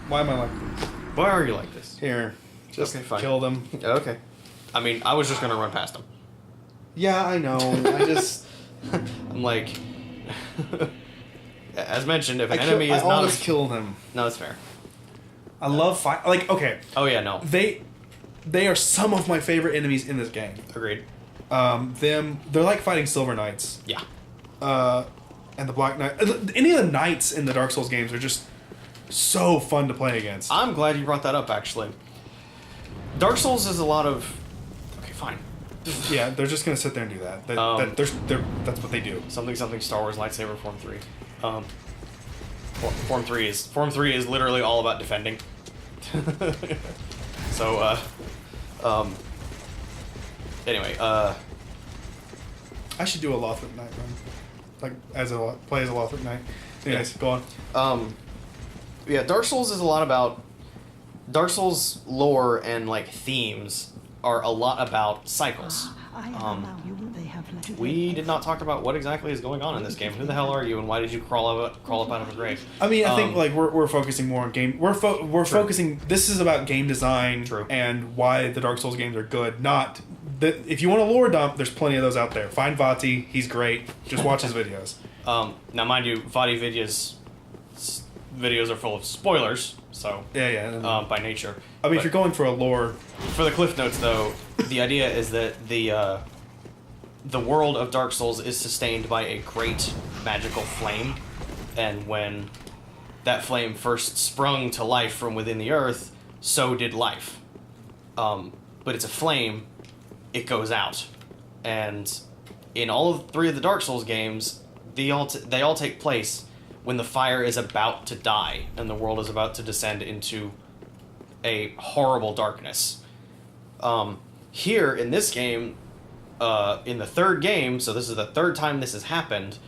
Why am I like this? Why are you like this? Here. Just Okay, fine. kill them. Okay. I mean, I was just gonna run past them. Yeah, I know. I just... I'm like... As mentioned, if an I enemy is not... always kill them. No, that's fair. I love fight. Like, okay. Oh, yeah, no. They are some of my favorite enemies in this game. Agreed. They're like fighting Silver Knights. Yeah. And the Black Knight. Any of the Knights in the Dark Souls games are just so fun to play against. I'm glad you brought that up, actually. Dark Souls is a lot of... Okay, fine. Yeah, they're just gonna sit there and do that. That's what they do. Something Star Wars lightsaber Form 3. Form 3 is literally all about defending. So, anyway, I should do a Lothric Knight run. Like, play as a Lothric Knight. Anyways, Yeah. go on. Yeah, Dark Souls is a lot about... Dark Souls lore and, like, themes are a lot about cycles. We did not talk about what exactly is going on in this game. Who the hell are you, and why did you crawl up out of a grave? I mean, I think like we're focusing more on game. We're focusing. This is about game design and why the Dark Souls games are good. Not that if you want a lore dump, there's plenty of those out there. Find Vati, he's great. Just watch his videos. Now, mind you, Vati videos are full of spoilers. So yeah. By nature. I mean, if you're going for a lore. For the Cliff Notes, though, the idea is that the world of Dark Souls is sustained by a great magical flame, and when that flame first sprung to life from within the earth, so did life. But it's a flame, it goes out. And in all of 3 of the Dark Souls games, they all take place when the fire is about to die, and the world is about to descend into a horrible darkness. Here, in this game, in the 3rd game, so this is the 3rd time this has happened.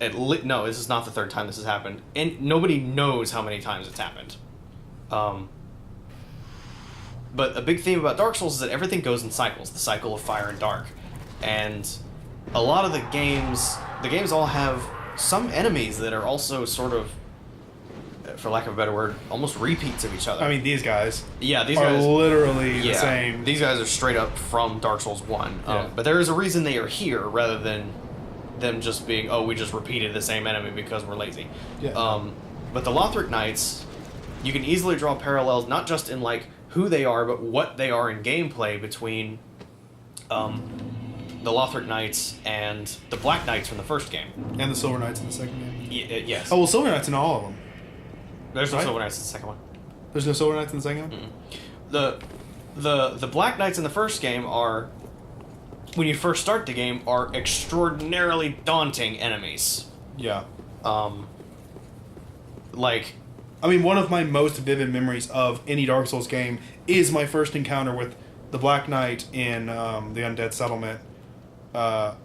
No, this is not the 3rd time this has happened. And nobody knows how many times it's happened. But a big theme about Dark Souls is that everything goes in cycles. The cycle of fire and dark. And a lot of the games all have some enemies that are also sort of, for lack of a better word, almost repeats of each other. I mean, these guys. Yeah, these are guys literally the same. These guys are straight up from Dark Souls 1. Yeah. But there is a reason they are here, rather than them just being, oh, we just repeated the same enemy because we're lazy. Yeah. But the Lothric Knights, you can easily draw parallels, not just in like who they are, but what they are in gameplay between the Lothric Knights and the Black Knights from the first game. And the Silver Knights in the second game. Yes. Oh, well, Silver Knights in all of them. There's no Silver Knights in the second one. There's no Silver Knights in the second one? Mm-mm. The Black Knights in the first game are, when you first start the game, are extraordinarily daunting enemies. Yeah. I mean, one of my most vivid memories of any Dark Souls game is my first encounter with the Black Knight in the Undead Settlement. Down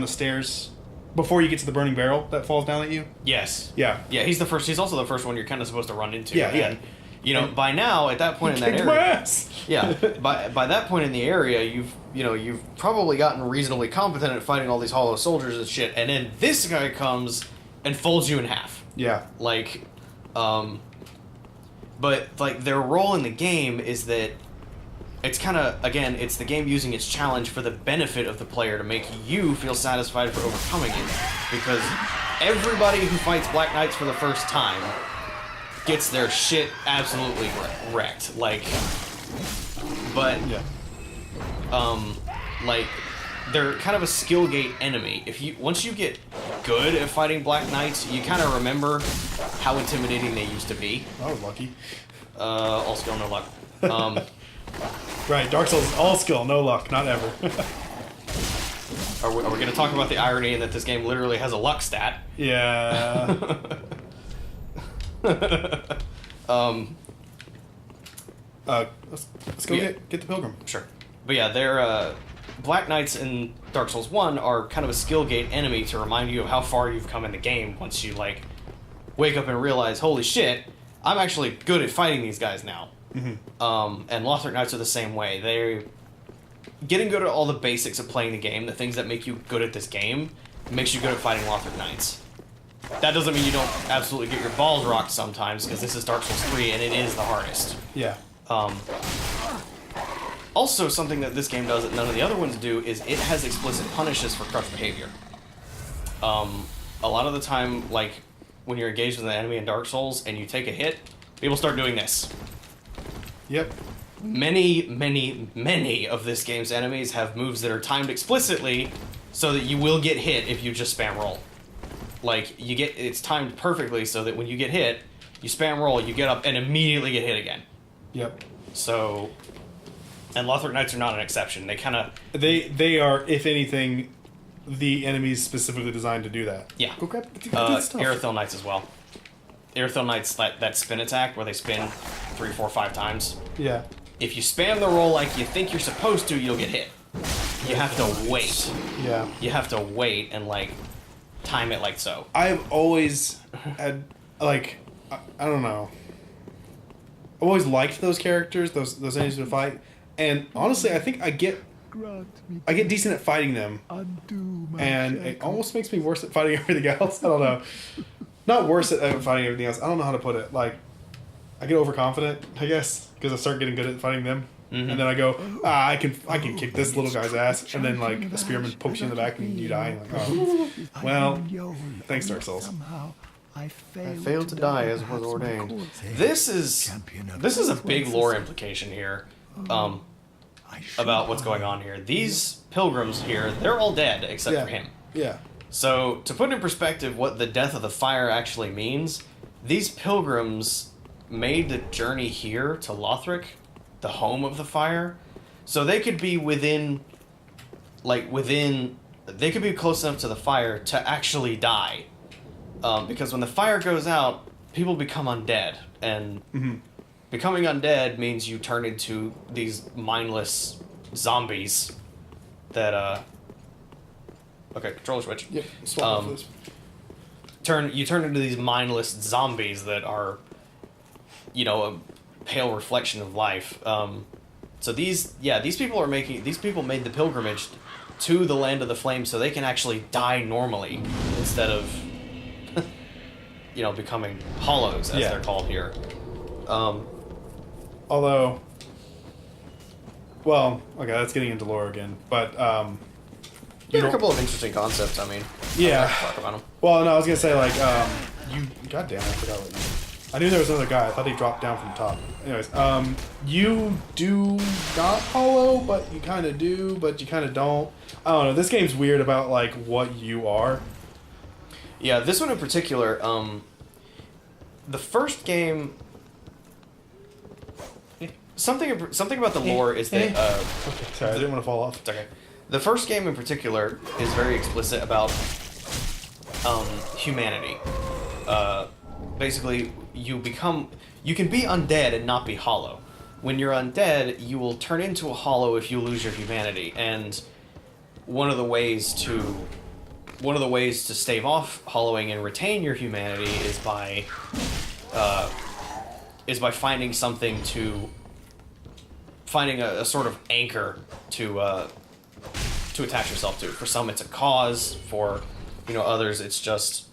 the stairs before you get to the burning barrel that falls down at you. Yes. Yeah. Yeah, he's the first. He's also the first one you're kind of supposed to run into. Yeah. And, by now at that point in that area. My ass. Yeah. By that point in the area, you've probably gotten reasonably competent at fighting all these hollow soldiers and shit, and then this guy comes and folds you in half. Yeah. But their role in the game is that it's kind of, again, it's the game using its challenge for the benefit of the player to make you feel satisfied for overcoming it. Because everybody who fights Black Knights for the first time gets their shit absolutely wrecked. They're kind of a skill gate enemy. Once you get good at fighting Black Knights, you kind of remember how intimidating they used to be. I was lucky. All skill, no luck. Right, Dark Souls, all skill, no luck, not ever. Are we going to talk about the irony in that this game literally has a luck stat? Yeah. Let's go get the pilgrim. Sure. But yeah, they're Black Knights in Dark Souls 1 are kind of a skill gate enemy to remind you of how far you've come in the game once you wake up and realize, holy shit, I'm actually good at fighting these guys now. Mm-hmm. And Lothric Knights are the same way. They're getting good at all the basics of playing the game, the things that make you good at this game, makes you good at fighting Lothric Knights. that doesn't mean you don't absolutely get your balls rocked sometimes, because this is Dark Souls 3 and it is the hardest. Yeah. Also, something that this game does that none of the other ones do is it has explicit punishes for corrupt behavior. A lot of the time, like, when you're engaged with an enemy in Dark Souls and you take a hit, people start doing this. Yep. Many of this game's enemies have moves that are timed explicitly so that you will get hit if you just spam roll. Like, it's timed perfectly so that when you get hit, you spam roll, you get up, and immediately get hit again. Yep. So, and Lothric Knights are not an exception. They kind of... They are, if anything, the enemies specifically designed to do that. Yeah. Go grab good stuff. Aerothel Knights as well. Aerothel Knights, that spin attack where they spin 3, 4, 5 times. Yeah. If you spam the roll like you think you're supposed to, you'll get hit. You have to wait. Yeah. You have to wait and, like, time it like so. I've always had, like, I don't know. I've always liked those characters, those enemies to fight, and honestly, I think I get decent at fighting them, and it almost makes me worse at fighting everything else. I don't know. Not worse at fighting everything else. I don't know how to put it. Like, I get overconfident, I guess, because I start getting good at fighting them. Mm-hmm. And then I go, I can kick this little guy's ass, and then like a spearman pokes you in the back and you die. And like, oh, well, thanks Dark Souls. I failed to die as was ordained. This is a big lore implication here, about what's going on here. These pilgrims here, they're all dead except for him. Yeah. So to put in perspective what the death of the fire actually means, these pilgrims made the journey here to Lothric, the home of the fire, so they could be they could be close enough to the fire to actually die. Because when the fire goes out, people become undead, and becoming undead means you turn into these mindless zombies that, okay, controller switch. Yep, swap this. You turn into these mindless zombies that are, a pale reflection of life. So these people made the pilgrimage to the land of the flames so they can actually die normally instead of becoming hollows, as they're called here. Although, well, okay, that's getting into lore again, but there are a couple of interesting concepts. I mean, yeah. Talk about them. Well, no, I was gonna say like goddamn, I forgot what you. I knew there was another guy. I thought he dropped down from the top. Anyways, you do not hollow, but you kind of do, but you kind of don't. I don't know. This game's weird about like what you are. Yeah, this one in particular, the first game, something about the lore is that, okay, sorry, I didn't want to fall off. It's okay. The first game in particular is very explicit about, humanity. Basically, you can be undead and not be hollow. When you're undead, you will turn into a hollow if you lose your humanity, and one of the ways to stave off hollowing and retain your humanity is by finding a sort of anchor to attach yourself to. For some, it's a cause. For others, it's just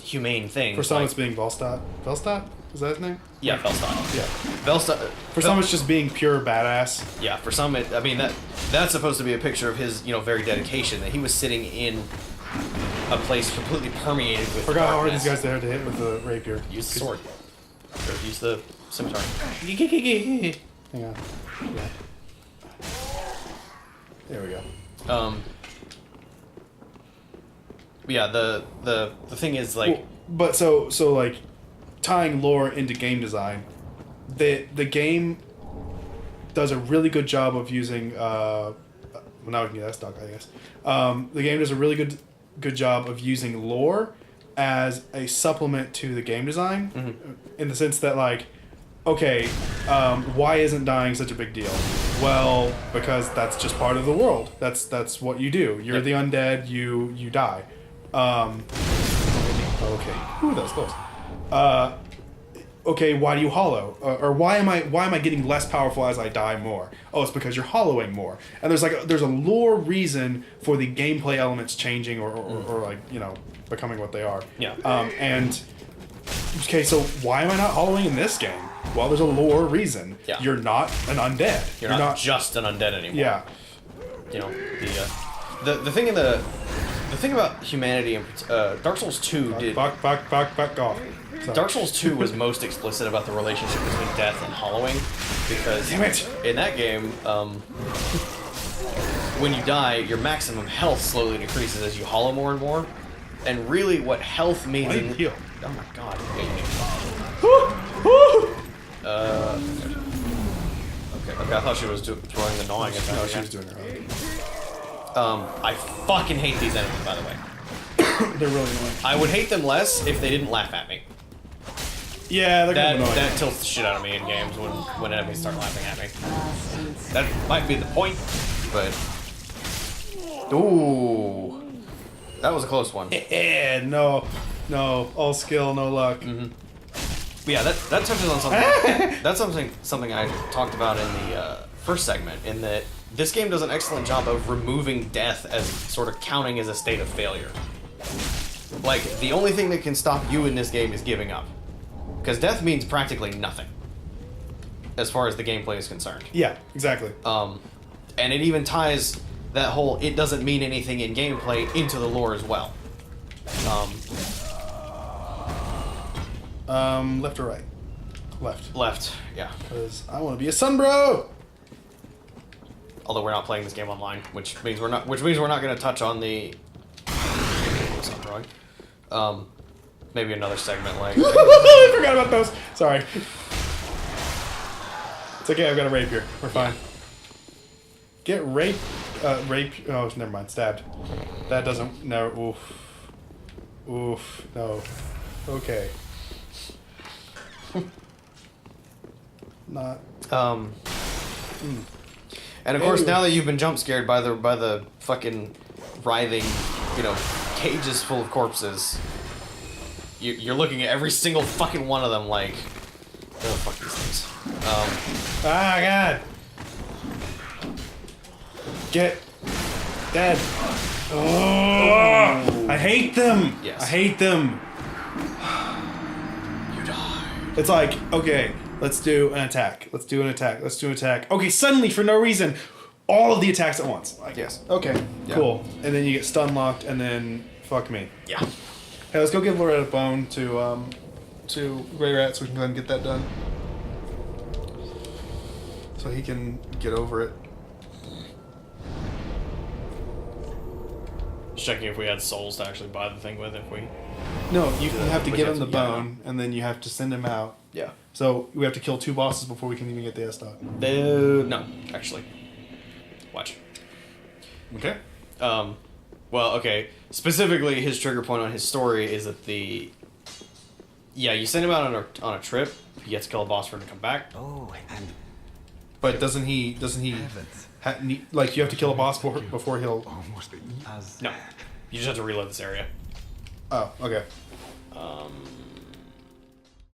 humane things. For some, it's being Velstadt. Velstadt? Is that his name? Yeah, Velstadt. Yeah. Velstadt. For some, it's just being pure badass. Yeah, for some, that's supposed to be a picture of his, very dedication, that he was sitting in a place completely permeated with Forgot how hard darkness. these guys are to hit with the rapier. Use the sword. Or use the scimitar. Hang on. Yeah. There we go. Yeah, the thing is, like... Well, but so like, tying lore into game design, the game does a really good job of using... well, now we can get that stock, I guess. The game does a really good job of using lore as a supplement to the game design, in the sense that, like, okay, why isn't dying such a big deal? Well, because that's just part of the world. That's what you do. You're the undead. You die. Okay. Ooh, that was close. okay, why do you hollow? Or why am I getting less powerful as I die more? Oh, it's because you're hollowing more. And there's a lore reason for the gameplay elements changing or like, you know, becoming what they are. Yeah. And okay, so why am I not hollowing in this game? Well, there's a lore reason. Yeah. You're not an undead. You're not just an undead anymore. Yeah. You know, the thing about humanity and Dark Souls 2 did. Back off. Sorry. Dark Souls 2 was most explicit about the relationship between death and hollowing, because Damn it. in that game, when you die, your maximum health slowly decreases as you hollow more and more. And really, what health means. Why did you heal? Oh my god. Okay, I thought she was throwing the gnawing at No, me. she was doing her own. I fucking hate these enemies, by the way. They're really annoying. I would hate them less if they didn't laugh at me. Yeah, they're kind of annoying. That tilts the shit out of me in games when enemies start laughing at me. That might be the point, but... Ooh. That was a close one. No. All skill, no luck. Mm-hmm. But yeah, that touches on something. That's something I talked about in the first segment, in that this game does an excellent job of removing death as sort of counting as a state of failure. Like, the only thing that can stop you in this game is giving up. Because death means practically nothing, as far as the gameplay is concerned. Yeah, exactly. And it even ties that whole it doesn't mean anything in gameplay into the lore as well. Left or right? Left. Left, yeah. Because I want to be a sun bro. Although we're not playing this game online, which means we're not going to touch on the. Something wrong. Maybe another segment like. I forgot about those. Sorry. It's okay. I've got a rapier. We're fine. Get rape. Rape. Oh, never mind. Stabbed. That doesn't. No. Oof. No. Okay. Not. And of course, now that you've been jump scared by the fucking writhing, you know, cages full of corpses, you're looking at every single fucking one of them like, oh fuck these things. Ah, God. Get dead. Oh, I hate them. Yes. I hate them. You die. It's like, okay, let's do an attack. Let's do an attack. Let's do an attack. Okay, suddenly, for no reason, all of the attacks at once. Like, Yes. Okay, Yeah. cool. And then you get stun locked, and then fuck me. Yeah. Hey, let's go give Loretta a bone to Grey Rat so we can go ahead and get that done. So he can get over it. Just checking if we had souls to actually buy the thing with. If we. No, you have to we give have him the to- yeah, bone, and then you have to send him out. Yeah. So we have to kill 2 bosses before we can even get the S-Dot. No, actually. Watch. Okay. Well, okay. Specifically, his trigger point on his story is that you send him out on a trip. He gets to kill a boss for him to come back. Oh, and But doesn't he heavens. like you have to kill a boss before he'll? Almost as No, you just have to reload this area. Oh, okay.